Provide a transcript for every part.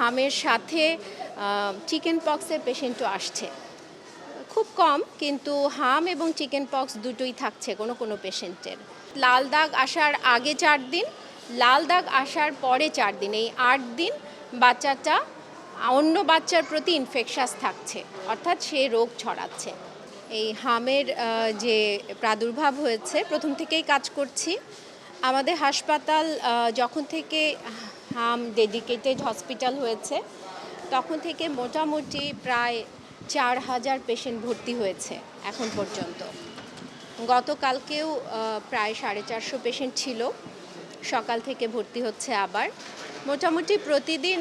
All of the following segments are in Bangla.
হামের সাথে চিকেন পক্সের পেশেন্টও আসছে, খুব কম, কিন্তু হাম এবং চিকেন পক্স দুটোই থাকছে কোনো পেশেন্টের। লাল দাগ আসার আগে 4 দিন, লাল দাগ আসার পরে 4 দিন, এই 8 দিন বাচ্চাটা অন্য বাচ্চার প্রতি ইনফেকশাস থাকছে, অর্থাৎ সে রোগ ছড়াচ্ছে। এই হামের যে প্রাদুর্ভাব হয়েছে, প্রথম থেকেই কাজ করছি। আমাদের হাসপাতাল যখন থেকে হাম ডেডিকেটেড হসপিটাল হয়েছে তখন থেকে মোটামুটি প্রায় 4000 পেশেন্ট ভর্তি হয়েছে এখন পর্যন্ত। গতকালকেও প্রায় 450 পেশেন্ট ছিল, সকাল থেকে ভর্তি হচ্ছে আবার। মোটামুটি প্রতিদিন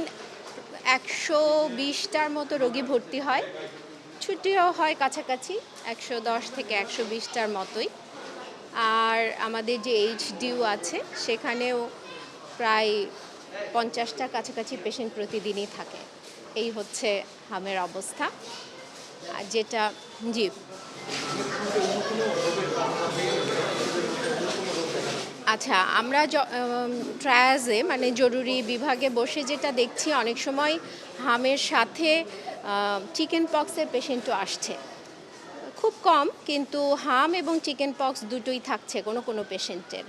120টার মতো রোগী ভর্তি হয়, ছুটিও হয় কাছাকাছি 110 থেকে 120টার মতোই। আর আমাদের যে এইচডিইউ আছে সেখানেও প্রায় 50টার কাছাকাছি পেশেন্ট প্রতিদিনই থাকে। এই হচ্ছে হামের অবস্থা। আর যেটা জি আচ্ছা, আমরা ট্রায়াজে মানে জরুরি বিভাগে বসে যেটা দেখছি, অনেক সময় হামের সাথে চিকেন পক্সের পেশেন্টও আসছে, খুব কম, কিন্তু হাম এবং চিকেন পক্স দুটোই থাকছে কোনো পেশেন্টের।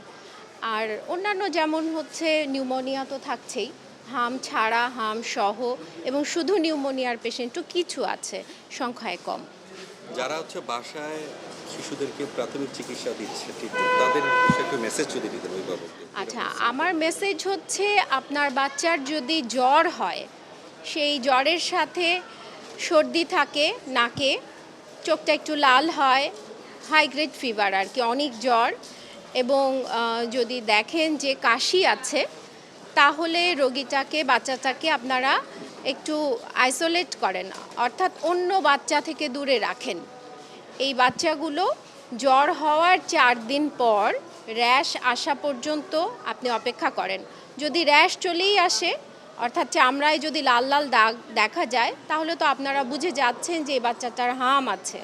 আর অন্যান্য যেমন হচ্ছে নিউমোনিয়া তো থাকছেই, হাম ছাড়া, হাম সহ এবং শুধু নিউমোনিয়ার পেশেন্টও কিছু আছে, সংখ্যায় কম। যারা হচ্ছে বাসায় শিশুদেরকে প্রাথমিক চিকিৎসা দিচ্ছে, ঠিক তাদের একটু মেসেজ যদি দিতেন ওই বাবদে। আচ্ছা, আমার মেসেজ হচ্ছে, আপনার বাচ্চার যদি জ্বর হয়, সেই জ্বরের সাথে সর্দি থাকে, নাকে চোখটা একটু লাল হয়, হাই গ্রেড ফিভার আর কি, অনেক জ্বর, এবং যদি দেখেন যে কাশি আছে, তাহলে বাচ্চাটাকে আপনারা একটু আইসোলেট করেন, অর্থাৎ অন্য বাচ্চা থেকে দূরে রাখেন। এই বাচ্চাগুলো জ্বর হওয়ার 4 দিন পর র্যাশ আসা পর্যন্ত আপনি অপেক্ষা করেন। যদি র্যাশ চলেই আসে, অর্থাৎ চামড়ায় যদি লাল লাল দাগ দেখা যায়, তাহলে তো আপনারা বুঝে যাচ্ছেন যে এই বাচ্চাটার হাম আছে।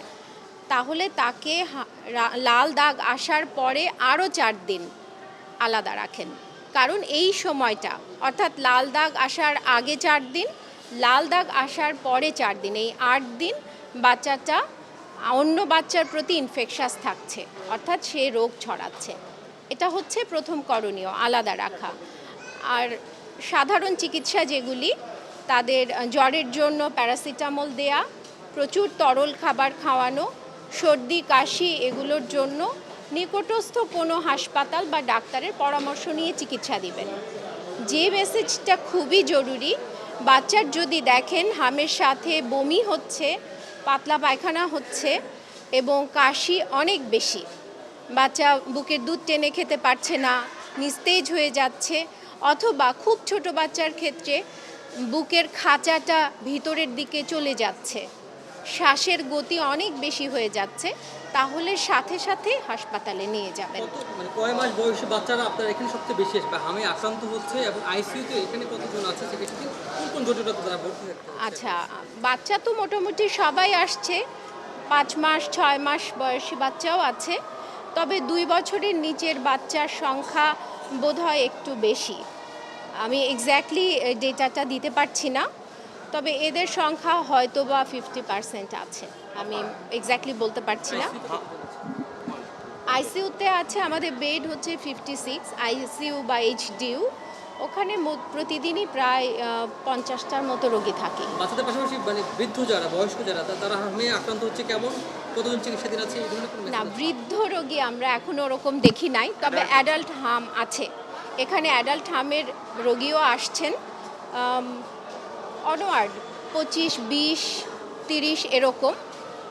তাহলে তাকে লাল দাগ আসার পরে আরও 4 দিন আলাদা রাখেন, কারণ এই সময়টা, অর্থাৎ লাল দাগ আসার আগে 4 দিন, লাল দাগ আসার পরে 4 দিন, এই 8 দিন বাচ্চাটা অন্য বাচ্চার প্রতি ইনফেকশাস থাকছে, অর্থাৎ সে রোগ ছড়াচ্ছে। এটা হচ্ছে প্রথম করণীয়, আলাদা রাখা। আর সাধারণ চিকিৎসা যেগুলি, তাদের জ্বরের জন্য প্যারাসিটামল দেয়া, প্রচুর তরল খাবার খাওয়ানো, সর্দি কাশি এগুলোর জন্য নিকটস্থ কোনো হাসপাতাল বা ডাক্তারের পরামর্শ নিয়ে চিকিৎসা দিবেন। যে মেসেজটা খুবই জরুরি, বাচ্চার যদি দেখেন হামের সাথে বমি হচ্ছে, পাতলা পায়খানা হচ্ছে এবং কাশি অনেক বেশি, বাচ্চা বুকের দুধ টেনে খেতে পারছে না, নিস্তেজ হয়ে যাচ্ছে, অথবা খুব ছোট বাচ্চার ক্ষেত্রে বুকের খাঁচাটা ভিতরের দিকে চলে যাচ্ছে, শ্বাসের গতি অনেক বেশি হয়ে যাচ্ছে, তাহলে সাথে সাথে হাসপাতালে নিয়ে যাবেন। কয় মাস বয়সী বাচ্চারা আপনার এখানে সবচেয়ে বেশি আসবে, হামে আক্রান্ত হচ্ছে, এবং আইসিইউতে এখানে কতজন আছে, সেক্ষেত্রে কোন জটিলতা তারা ভর্তি থাকতে? আচ্ছা, বাচ্চা তো মোটামুটি সবাই আসছে, 5 মাস 6 মাস বয়সী বাচ্চাও আছে, তবে 2 বছরের নিচের বাচ্চার সংখ্যা বোধহয় একটু বেশি। আমি এক্স্যাক্টলি ডেটাটা দিতে পারছি না, তবে এদের সংখ্যা হয়তো বা 50% আছে, আমি এক্স্যাক্টলি বলতে পারছি না। আইসিইউতে আছে আমাদের বেড হচ্ছে 56, আইসিইউ বা এইচডিইউ, ওখানে প্রতিদিনই প্রায় 50টার মতো রোগী থাকে। বাচ্চাদের পাশাপাশি মানে বৃদ্ধ যারা, বয়স্ক যারা, তারা হামে আক্রান্ত হচ্ছে, কেমন কতজন চিকিৎসাধীন আছে? না, বৃদ্ধ রোগী আমরা এখনো ওরকম দেখি নাই, তবে অ্যাডাল্ট হাম আছে। এখানে অ্যাডাল্ট হামের রোগীও আসছেন, অনওয়ার্ড 25, 20, 30 এরকম।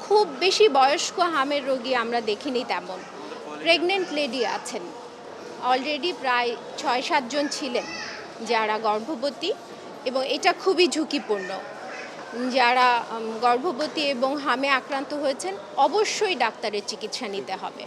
খুব বেশি বয়স্ক হামের রোগী আমরা দেখিনি তেমন। প্রেগনেন্ট লেডি আছেন, অলরেডি প্রায় 6-7 জন ছিলেন যারা গর্ভবতী, এবং এটা খুবই ঝুঁকিপূর্ণ। যারা গর্ভবতী এবং হামে আক্রান্ত হয়েছেন, অবশ্যই ডাক্তারের চিকিৎসা নিতে হবে।